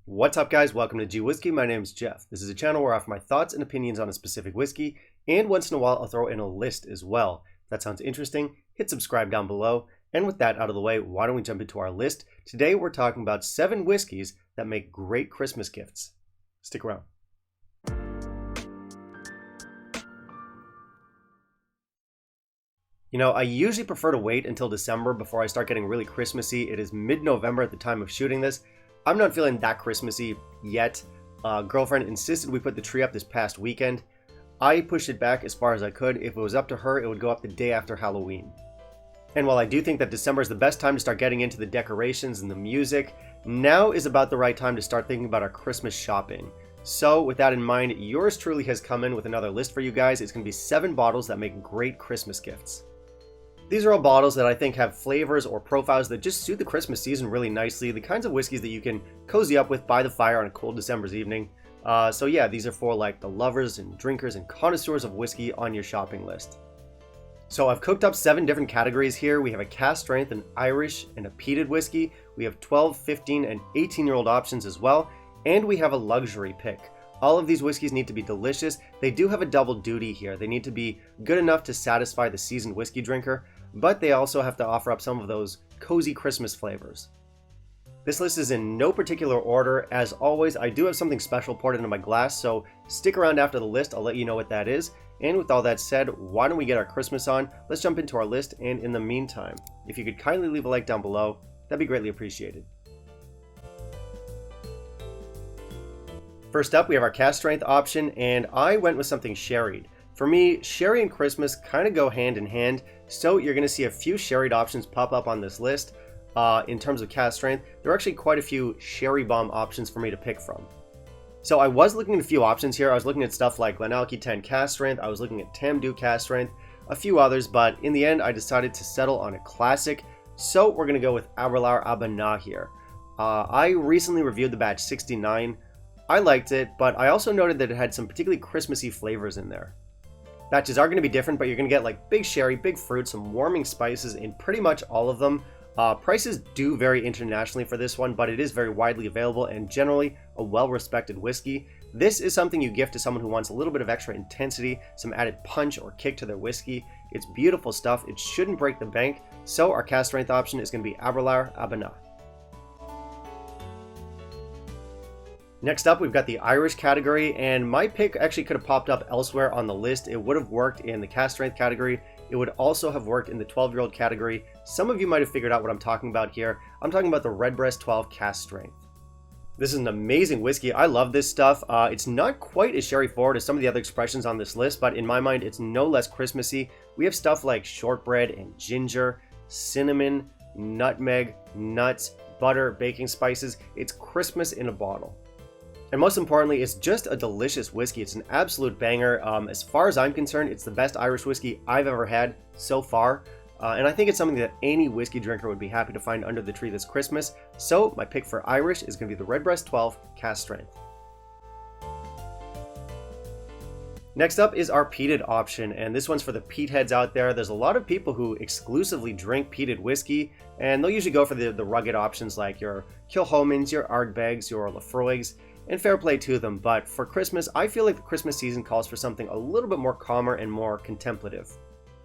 What's up, guys? Welcome to Whiskey. My name is Jeff. This is a channel where I offer my thoughts and opinions on a specific whiskey, and once in a while I'll throw in a list as well. If that sounds interesting, hit subscribe down below. And with that out of the way, why don't we jump into our list? Today we're talking about 7 whiskeys that make great Christmas gifts. Stick around. You know, I usually prefer to wait until December before I start getting really Christmassy. It is mid-November at the time of shooting this. I'm not feeling that Christmassy yet. Girlfriend insisted we put the tree up this past weekend. I pushed it back as far as I could. If it was up to her, it would go up the day after Halloween. And while I do think that December is the best time to start getting into the decorations and the music, now is about the right time to start thinking about our Christmas shopping. So with that in mind, yours truly has come in with another list for you guys. It's going to be 7 bottles that make great Christmas gifts. These are all bottles that I think have flavors or profiles that just suit the Christmas season really nicely. The kinds of whiskeys that you can cozy up with by the fire on a cold December's evening. So yeah, these are for like the lovers and drinkers and connoisseurs of whiskey on your shopping list. So I've cooked up 7 different categories here. We have a cask strength, an Irish, and a peated whiskey. We have 12, 15, and 18-year-old options as well. And we have a luxury pick. All of these whiskeys need to be delicious. They do have a double duty here. They need to be good enough to satisfy the seasoned whiskey drinker, but they also have to offer up some of those cozy Christmas flavors. This list is in no particular order. As always, I do have something special poured into my glass, so stick around after the list. I'll let you know what that is. And with all that said, why don't we get our Christmas on? Let's jump into our list, and in the meantime, if you could kindly leave a like down below, that'd be greatly appreciated. First up, we have our cask strength option, and I went with something sherried. For me, sherry and Christmas kind of go hand in hand, so you're going to see a few sherried options pop up on this list. In terms of cask strength, there are actually quite a few sherry bomb options for me to pick from. So I was looking at a few options here. I was looking at stuff like Glenallachie 10 cask strength, I was looking at Tamdhu cask strength, a few others, but in the end I decided to settle on a classic, so we're going to go with Aberlour Abanah here. I recently reviewed the batch 69. I liked it, but I also noted that it had some particularly Christmassy flavors in there. Batches are going to be different, but you're going to get like big sherry, big fruit, some warming spices in pretty much all of them. Prices do vary internationally for this one, but it is very widely available and generally a well-respected whiskey. This is something you gift to someone who wants a little bit of extra intensity, some added punch or kick to their whiskey. It's beautiful stuff. It shouldn't break the bank. So our cask strength option is going to be Aberlour Abanah. Next up, we've got the Irish category, and my pick actually could have popped up elsewhere on the list. It would have worked in the cask strength category. It would also have worked in the 12-year-old category. Some of you might have figured out what I'm talking about here. I'm talking about the Redbreast 12 cask strength. This is an amazing whiskey. I love this stuff. It's not quite as sherry forward as some of the other expressions on this list, but in my mind, it's no less Christmassy. We have stuff like shortbread and ginger, cinnamon, nutmeg, nuts, butter, baking spices. It's Christmas in a bottle. And most importantly, it's just a delicious whiskey. It's an absolute banger. As far as I'm concerned, it's the best Irish whiskey I've ever had so far. And I think it's something that any whiskey drinker would be happy to find under the tree this Christmas. So my pick for Irish is going to be the Redbreast 12 cask strength. Next up is our peated option, and this one's for the peat heads out there. There's a lot of people who exclusively drink peated whiskey, and they'll usually go for the rugged options like your Kilchoman's, your Ardbegs, your Lafroigs, and fair play to them, but for Christmas, I feel like the Christmas season calls for something a little bit more calmer and more contemplative.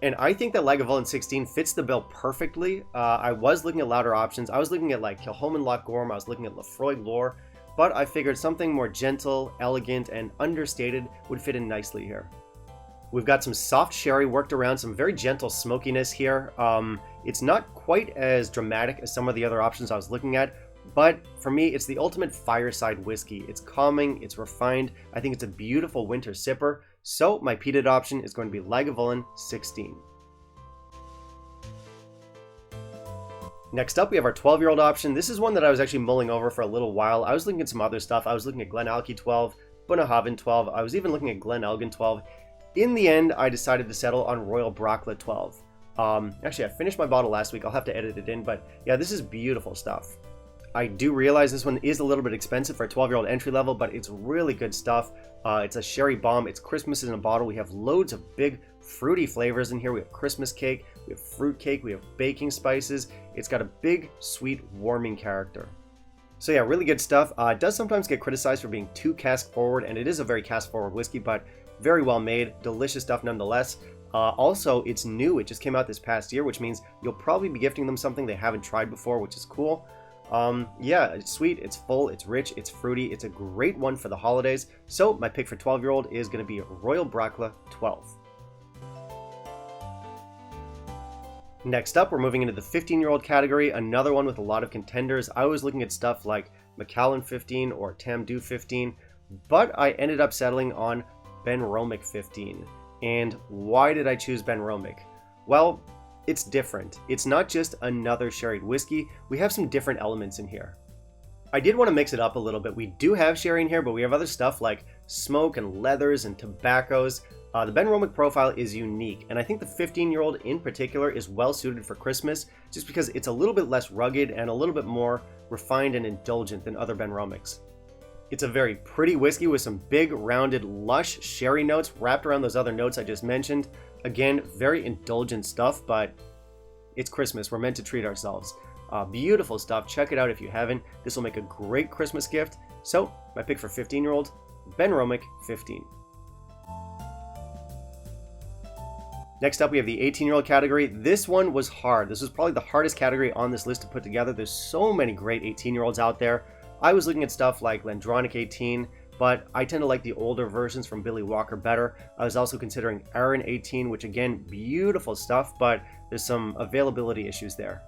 And I think that Lagavulin 16 fits the bill perfectly. I was looking at louder options. I was looking at like Kilchoman Loch Gorm, I was looking at Lafroig Lore, but I figured something more gentle, elegant, and understated would fit in nicely here. We've got some soft sherry worked around some very gentle smokiness here. It's not quite as dramatic as some of the other options I was looking at, but for me, it's the ultimate fireside whiskey. It's calming, it's refined. I think it's a beautiful winter sipper. So my peated option is going to be Lagavulin 16. Next up, we have our 12-year-old option. This is one that I was actually mulling over for a little while. I was looking at some other stuff. I was looking at Glenallachie 12, Bunnahabhain 12. I was even looking at Glenelgin 12. In the end, I decided to settle on Royal Brocklett 12. Actually, I finished my bottle last week. I'll have to edit it in, but yeah, this is beautiful stuff. I do realize this one is a little bit expensive for a 12-year-old entry level, but it's really good stuff. It's a sherry bomb. It's Christmas in a bottle. We have loads of big fruity flavors in here. We have Christmas cake, we have fruit cake, we have baking spices. It's got a big, sweet, warming character. So yeah, really good stuff. It does sometimes get criticized for being too cask forward, and it is a very cask forward whiskey, but very well made, delicious stuff nonetheless. Also, it's new. It just came out this past year, which means you'll probably be gifting them something they haven't tried before, which is cool. Yeah, it's sweet, it's full, it's rich, it's fruity. It's a great one for the holidays. So my pick for 12-year-old is going to be Royal Bracla 12. Next up, we're moving into the 15-year-old category, another one with a lot of contenders. I was looking at stuff like Macallan 15 or Tamdhu 15, but I ended up settling on Benro 15. And why did I choose Benro? Well, it's different. It's not just another sherried whiskey. We have some different elements in here. I did want to mix it up a little bit. We do have sherry in here, but we have other stuff like smoke and leathers and tobaccos. The Benro profile is unique, and I think the 15-year-old in particular is well suited for Christmas just because it's a little bit less rugged and a little bit more refined and indulgent than other Benro. It's a very pretty whiskey with some big, rounded, lush sherry notes wrapped around those other notes I just mentioned. Again, very indulgent stuff, but it's Christmas. We're meant to treat ourselves. Beautiful stuff. Check it out if you haven't. This will make a great Christmas gift. So, my pick for 15-year-old, Benro 15. Next up, we have the 18-year-old category. This one was hard. This was probably the hardest category on this list to put together. There's so many great 18-year-olds out there. I was looking at stuff like Landronic 18, but I tend to like the older versions from Billy Walker better. I was also considering Aaron 18, which again, beautiful stuff, but there's some availability issues there.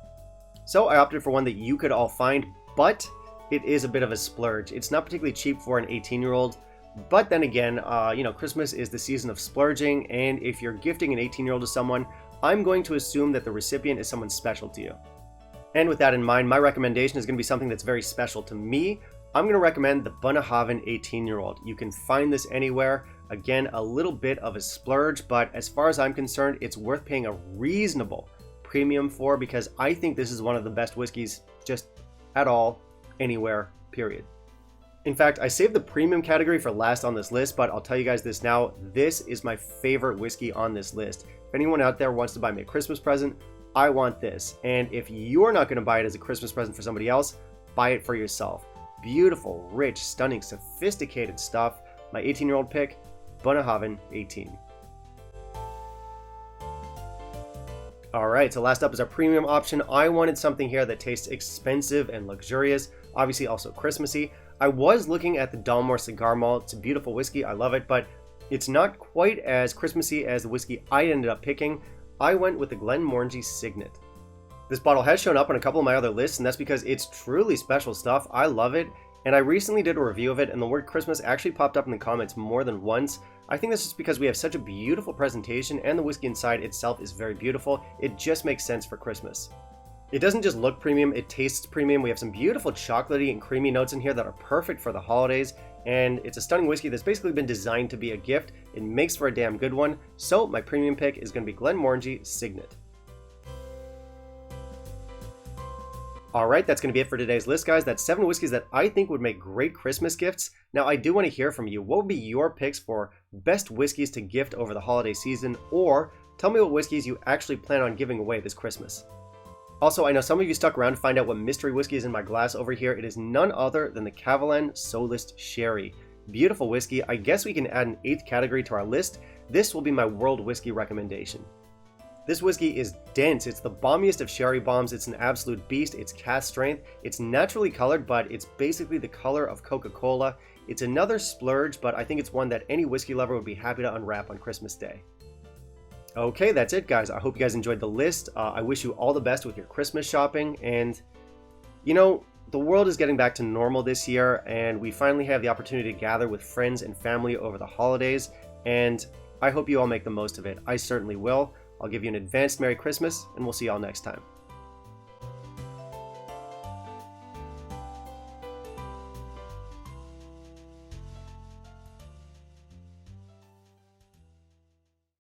So I opted for one that you could all find, but it is a bit of a splurge. It's not particularly cheap for an 18-year-old. But then again, Christmas is the season of splurging, and if you're gifting an 18-year-old to someone, I'm going to assume that the recipient is someone special to you. And with that in mind, my recommendation is going to be something that's very special to me. I'm going to recommend the Bunnahabhain 18-year-old. You can find this anywhere. Again, a little bit of a splurge, but as far as I'm concerned, it's worth paying a reasonable premium for because I think this is one of the best whiskeys just at all, anywhere, period. In fact, I saved the premium category for last on this list, but I'll tell you guys this now. This is my favorite whiskey on this list. If anyone out there wants to buy me a Christmas present, I want this. And if you're not going to buy it as a Christmas present for somebody else, buy it for yourself. Beautiful, rich, stunning, sophisticated stuff. My 18-year-old pick, Bunnahabhain 18. Alright, so last up is our premium option. I wanted something here that tastes expensive and luxurious, obviously also Christmassy. I was looking at the Dalmore Cigar Malt. It's a beautiful whiskey, I love it, but it's not quite as Christmassy as the whiskey I ended up picking. I went with the Glenmorangie Signet. This bottle has shown up on a couple of my other lists, and that's because it's truly special stuff. I love it, and I recently did a review of it, and the word Christmas actually popped up in the comments more than once. I think that's just because we have such a beautiful presentation, and the whiskey inside itself is very beautiful. It just makes sense for Christmas. It doesn't just look premium, it tastes premium. We have some beautiful chocolatey and creamy notes in here that are perfect for the holidays, and it's a stunning whiskey that's basically been designed to be a gift. It makes for a damn good one, so my premium pick is going to be Glenmorangie Signet. Alright, that's going to be it for today's list, guys. That's 7 whiskeys that I think would make great Christmas gifts. Now, I do want to hear from you. What would be your picks for best whiskeys to gift over the holiday season? Or tell me what whiskeys you actually plan on giving away this Christmas. Also, I know some of you stuck around to find out what mystery whiskey is in my glass over here. It is none other than the Kavalan Solist Sherry. Beautiful whiskey. I guess we can add an 8th category to our list. This will be my world whiskey recommendation. This whiskey is dense. It's the bombiest of sherry bombs. It's an absolute beast. It's cask strength. It's naturally colored, but it's basically the color of Coca-Cola. It's another splurge, but I think it's one that any whiskey lover would be happy to unwrap on Christmas Day. Okay, that's it, guys. I hope you guys enjoyed the list. I wish you all the best with your Christmas shopping. And, the world is getting back to normal this year, and we finally have the opportunity to gather with friends and family over the holidays. And I hope you all make the most of it. I certainly will. I'll give you an advanced Merry Christmas, and we'll see you all next time.